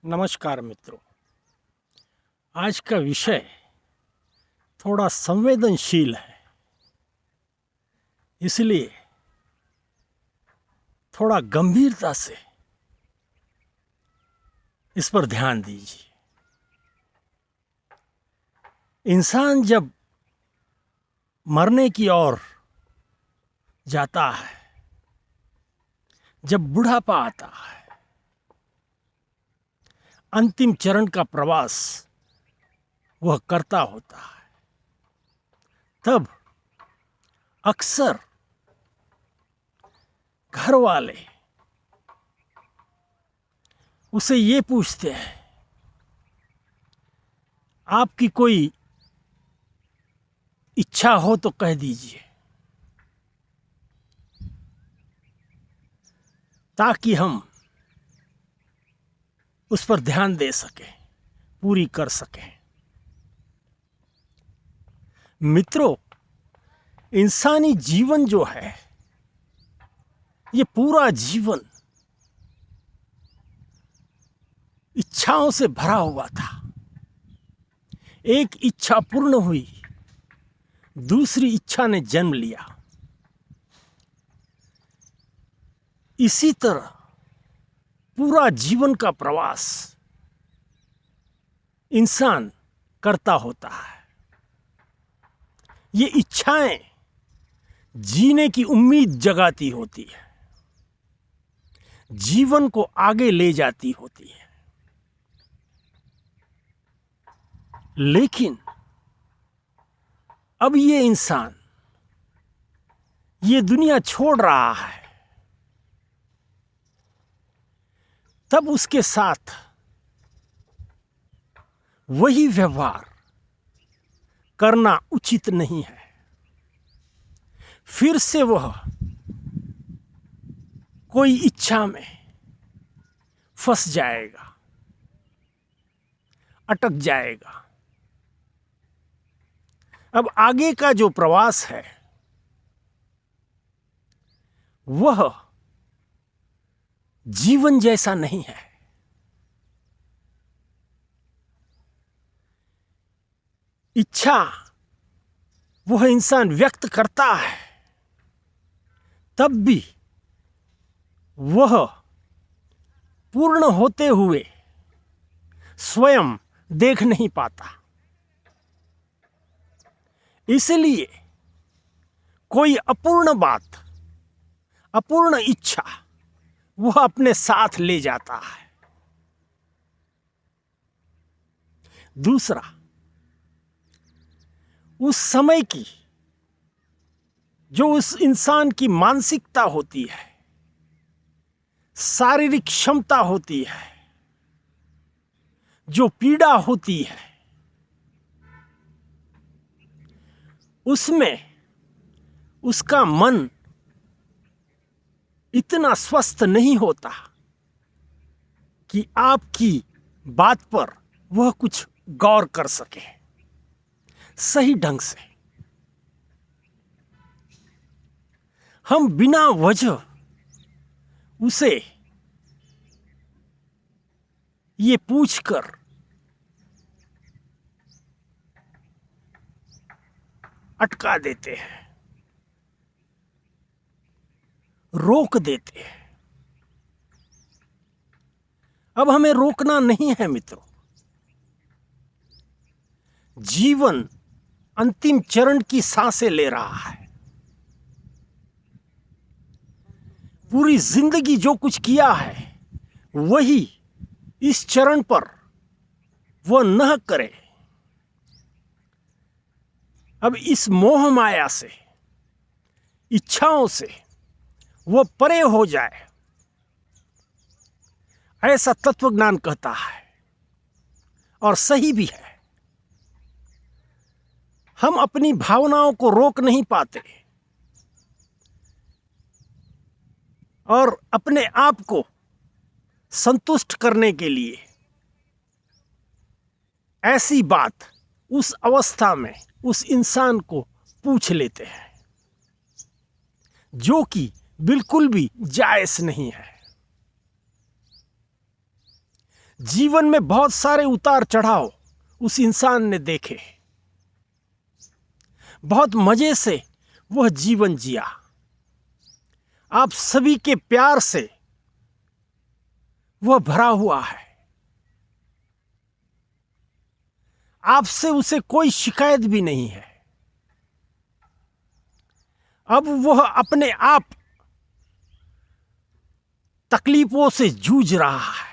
नमस्कार मित्रों। आज का विषय थोड़ा संवेदनशील है, इसलिए थोड़ा गंभीरता से इस पर ध्यान दीजिए। इंसान जब मरने की ओर जाता है, जब बुढ़ापा आता है, अंतिम चरण का प्रवास वह करता होता है, तब अक्सर घर वाले उसे ये पूछते हैं, आपकी कोई इच्छा हो तो कह दीजिए, ताकि हम उस पर ध्यान दे सकें, पूरी कर सकें। मित्रों, इंसानी जीवन जो है, ये पूरा जीवन इच्छाओं से भरा हुआ था। एक इच्छा पूर्ण हुई, दूसरी इच्छा ने जन्म लिया। इसी तरह पूरा जीवन का प्रवास इंसान करता होता है। ये इच्छाएं जीने की उम्मीद जगाती होती है, जीवन को आगे ले जाती होती है। लेकिन अब ये इंसान ये दुनिया छोड़ रहा है, तब उसके साथ वही व्यवहार करना उचित नहीं है। फिर से वह कोई इच्छा में फंस जाएगा, अटक जाएगा। अब आगे का जो प्रवास है, वह जीवन जैसा नहीं है। इच्छा वह इंसान व्यक्त करता है, तब भी वह पूर्ण होते हुए स्वयं देख नहीं पाता। इसलिए कोई अपूर्ण बात, अपूर्ण इच्छा वह अपने साथ ले जाता है। दूसरा, उस समय की जो उस इंसान की मानसिकता होती है, शारीरिक क्षमता होती है, जो पीड़ा होती है, उसमें उसका मन इतना स्वस्थ नहीं होता कि आपकी बात पर वह कुछ गौर कर सके सही ढंग से। हम बिना वजह उसे ये पूछकर अटका देते हैं, रोक देते हैं। अब हमें रोकना नहीं है मित्रों। जीवन अंतिम चरण की सांसें ले रहा है। पूरी जिंदगी जो कुछ किया है, वही इस चरण पर वह न करे। अब इस मोह माया से, इच्छाओं से वह परे हो जाए, ऐसा तत्वज्ञान कहता है, और सही भी है। हम अपनी भावनाओं को रोक नहीं पाते और अपने आप को संतुष्ट करने के लिए ऐसी बात उस अवस्था में उस इंसान को पूछ लेते हैं, जो कि बिल्कुल भी जायज नहीं है। जीवन में बहुत सारे उतार चढ़ाव उस इंसान ने देखे। बहुत मजे से वह जीवन जिया। आप सभी के प्यार से वह भरा हुआ है। आपसे उसे कोई शिकायत भी नहीं है। अब वह अपने आप तकलीफों से जूझ रहा है।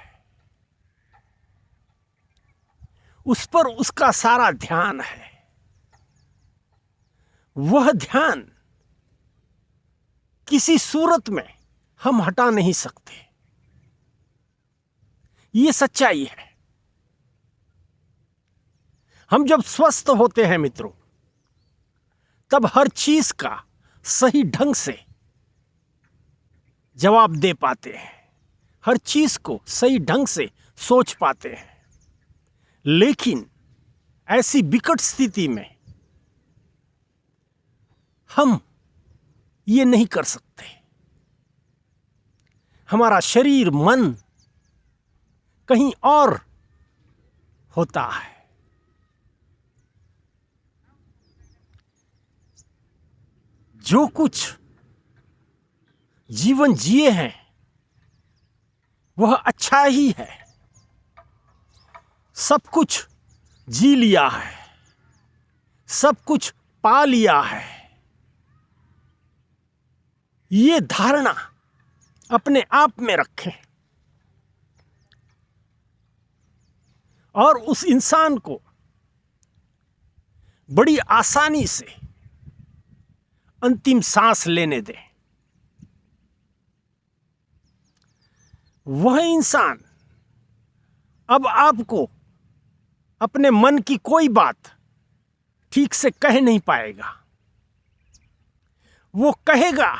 उस पर उसका सारा ध्यान है। वह ध्यान किसी सूरत में हम हटा नहीं सकते। ये सच्चाई है। हम जब स्वस्थ होते हैं मित्रों, तब हर चीज का सही ढंग से जवाब दे पाते हैं, हर चीज को सही ढंग से सोच पाते हैं। लेकिन ऐसी विकट स्थिति में हम ये नहीं कर सकते। हमारा शरीर, मन कहीं और होता है। जो कुछ जीवन जिए हैं वह अच्छा ही है। सब कुछ जी लिया है, सब कुछ पा लिया है। ये धारणा अपने आप में रखें और उस इंसान को बड़ी आसानी से अंतिम सांस लेने दें। वह इंसान अब आपको अपने मन की कोई बात ठीक से कह नहीं पाएगा। वो कहेगा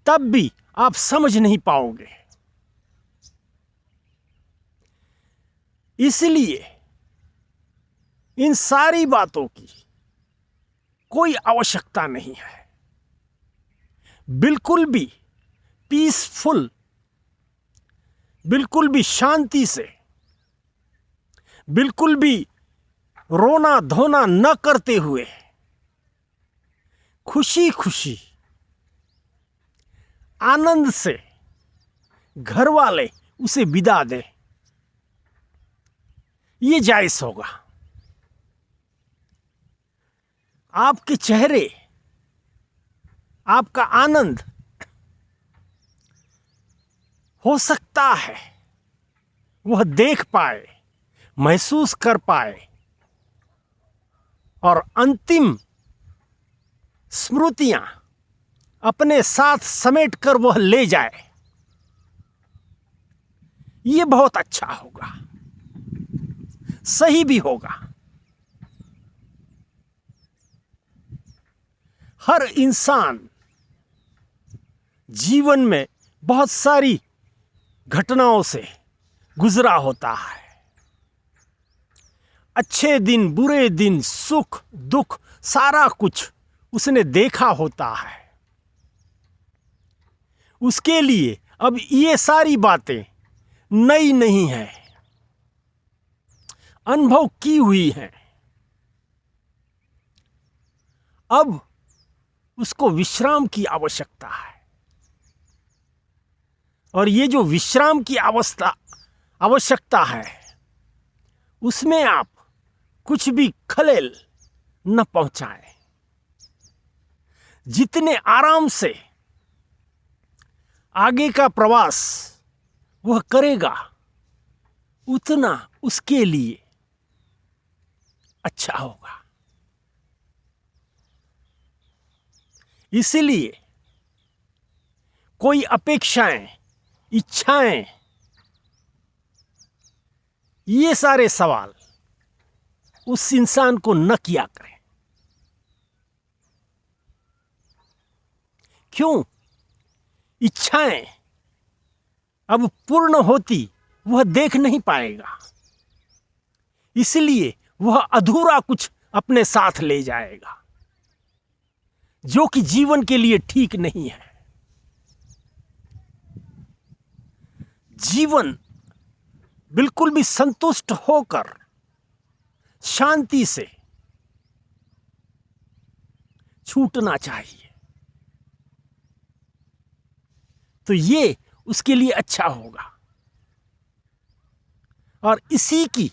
तब भी आप समझ नहीं पाओगे। इसलिए इन सारी बातों की कोई आवश्यकता नहीं है। बिल्कुल भी पीसफुल, बिल्कुल भी शांति से, बिल्कुल भी रोना धोना न करते हुए खुशी खुशी आनंद से घर वाले उसे विदा दें, ये जायज होगा। आपके चेहरे, आपका आनंद हो सकता है वह देख पाए, महसूस कर पाए और अंतिम स्मृतियां अपने साथ समेट कर वह ले जाए। ये बहुत अच्छा होगा, सही भी होगा। हर इंसान जीवन में बहुत सारी घटनाओं से गुजरा होता है। अच्छे दिन, बुरे दिन, सुख दुख, सारा कुछ उसने देखा होता है। उसके लिए अब ये सारी बातें नई नहीं है, अनुभव की हुई हैं। अब उसको विश्राम की आवश्यकता है। और ये जो विश्राम की आवश्यकता है, उसमें आप कुछ भी खलेल न पहुंचाएं। जितने आराम से आगे का प्रवास वह करेगा, उतना उसके लिए अच्छा होगा। इसलिए कोई अपेक्षाएं, इच्छाएं, ये सारे सवाल उस इंसान को न किया करें। क्यों? इच्छाएं अब पूर्ण होती वह देख नहीं पाएगा। इसलिए वह अधूरा कुछ अपने साथ ले जाएगा, जो कि जीवन के लिए ठीक नहीं है। जीवन बिल्कुल भी संतुष्ट होकर शांति से छूटना चाहिए, तो ये उसके लिए अच्छा होगा। और इसी की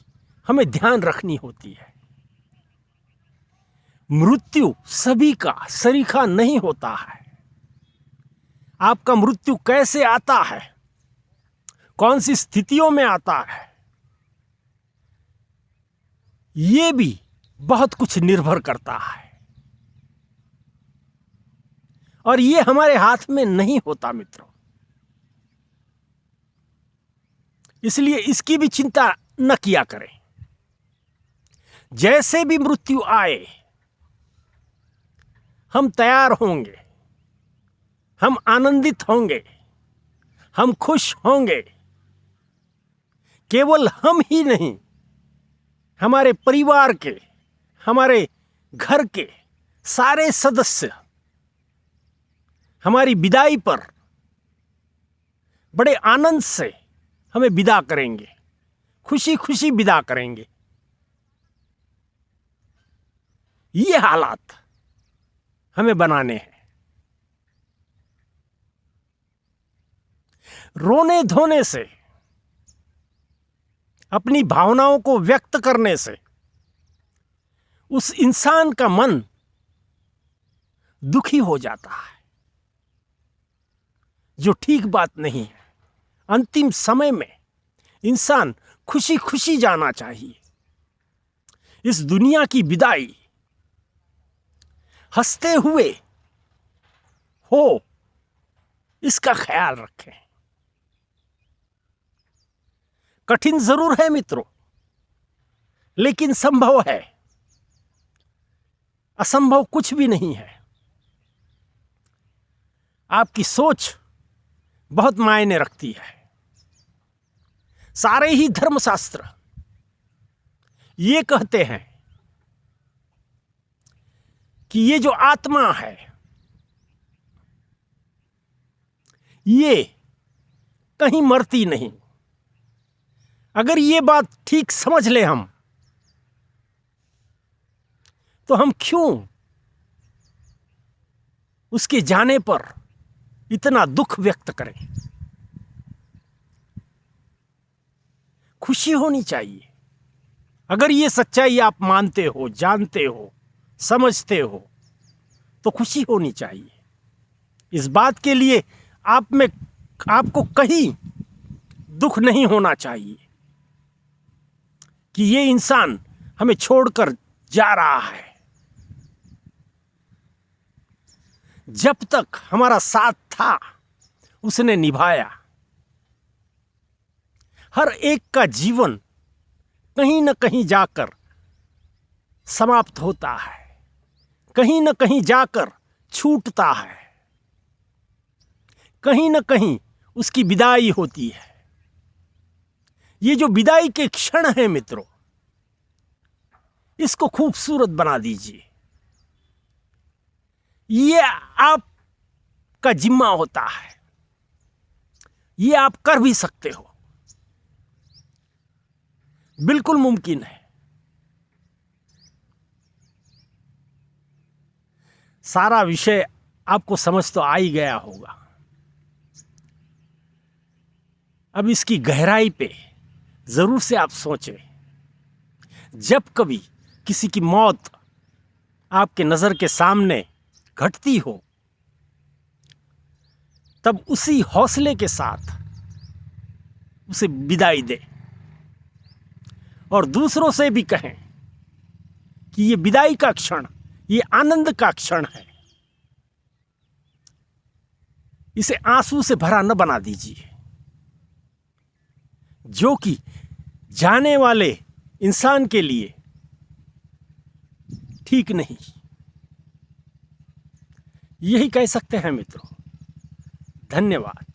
हमें ध्यान रखनी होती है। मृत्यु सभी का सरीखा नहीं होता है। आपका मृत्यु कैसे आता है, कौन सी स्थितियों में आता है, ये भी बहुत कुछ निर्भर करता है, और ये हमारे हाथ में नहीं होता मित्रों। इसलिए इसकी भी चिंता न किया करें। जैसे भी मृत्यु आए, हम तैयार होंगे, हम आनंदित होंगे, हम खुश होंगे। केवल हम ही नहीं, हमारे परिवार के, हमारे घर के सारे सदस्य हमारी विदाई पर बड़े आनंद से हमें विदा करेंगे, खुशी खुशी विदा करेंगे। ये हालात हमें बनाने हैं। रोने धोने से, अपनी भावनाओं को व्यक्त करने से उस इंसान का मन दुखी हो जाता है, जो ठीक बात नहीं है। अंतिम समय में इंसान खुशी खुशी जाना चाहिए। इस दुनिया की विदाई हंसते हुए हो, इसका ख्याल रखें। कठिन जरूर है मित्रों, लेकिन संभव है। असंभव कुछ भी नहीं है। आपकी सोच बहुत मायने रखती है। सारे ही धर्मशास्त्र ये कहते हैं कि ये जो आत्मा है, ये कहीं मरती नहीं। अगर ये बात ठीक समझ ले हम, तो हम क्यों उसके जाने पर इतना दुख व्यक्त करें। खुशी होनी चाहिए। अगर ये सच्चाई आप मानते हो, जानते हो, समझते हो, तो खुशी होनी चाहिए। इस बात के लिए आपको कहीं दुख नहीं होना चाहिए कि ये इंसान हमें छोड़कर जा रहा है। जब तक हमारा साथ था, उसने निभाया। हर एक का जीवन कहीं न कहीं जाकर समाप्त होता है, कहीं न कहीं जाकर छूटता है, कहीं न कहीं उसकी विदाई होती है। ये जो विदाई के क्षण है मित्रों, इसको खूबसूरत बना दीजिए। ये आपका जिम्मा होता है, ये आप कर भी सकते हो, बिल्कुल मुमकिन है। सारा विषय आपको समझ तो आ ही गया होगा। अब इसकी गहराई पे जरूर से आप सोचें। जब कभी किसी की मौत आपके नजर के सामने घटती हो, तब उसी हौसले के साथ उसे विदाई दे, और दूसरों से भी कहें कि ये विदाई का क्षण, ये आनंद का क्षण है। इसे आंसू से भरा न बना दीजिए, जो कि जाने वाले इंसान के लिए ठीक नहीं। यही कह सकते हैं मित्रों। धन्यवाद।